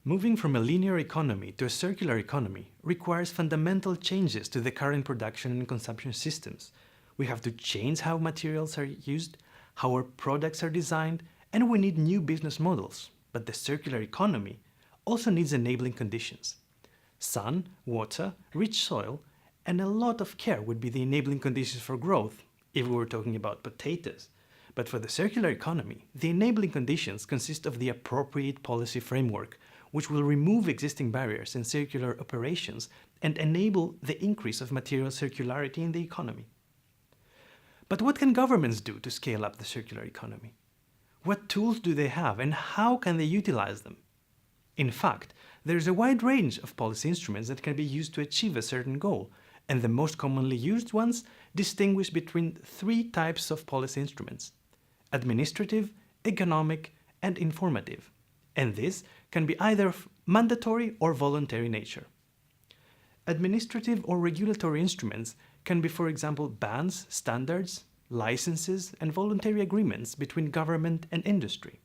Moving from a linear economy to a circular economy requires fundamental changes to the current production and consumption systems. We have to change how materials are used, how our products are designed, and we need new business models. But the circular economy also needs enabling conditions. Sun, water, rich soil, and a lot of care would be the enabling conditions for growth if we were talking about potatoes. But for the circular economy, the enabling conditions consist of the appropriate policy framework, which will remove existing barriers in circular operations and enable the increase of material circularity in the economy. But what can governments do to scale up the circular economy? What tools do they have and how can they utilize them? In fact, there is a wide range of policy instruments that can be used to achieve a certain goal, and the most commonly used ones distinguish between three types of policy instruments: administrative, economic, and informative. And this can be either of mandatory or voluntary nature. Administrative or regulatory instruments can be, for example, bans, standards, licenses, and voluntary agreements between government and industry.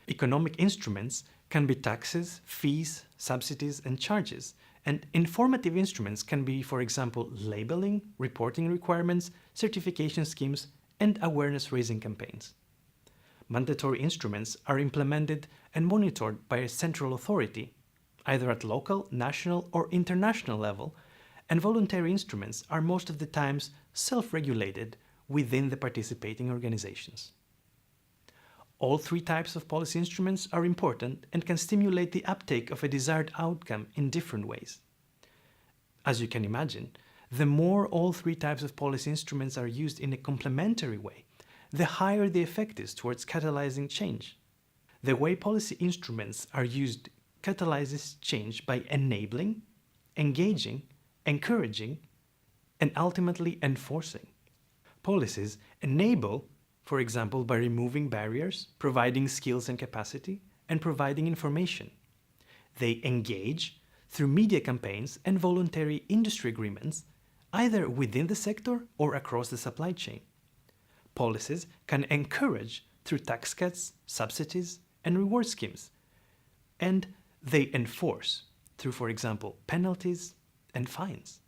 Economic instruments can be taxes, fees, subsidies, and charges, and informative instruments can be, for example, labeling, reporting requirements, certification schemes, and awareness-raising campaigns. Mandatory instruments are implemented and monitored by a central authority, either at local, national, or international level, and voluntary instruments are most of the times self-regulated within the participating organizations. All three types of policy instruments are important and can stimulate the uptake of a desired outcome in different ways. As you can imagine, the more all three types of policy instruments are used in a complementary way, the higher the effect is towards catalyzing change. The way policy instruments are used catalyzes change by enabling, engaging, encouraging, and ultimately enforcing. Policies enable, for example, by removing barriers, providing skills and capacity, and providing information. They engage through media campaigns and voluntary industry agreements, either within the sector or across the supply chain. Policies can encourage through tax cuts, subsidies, and reward schemes. And they enforce through, for example, penalties and fines.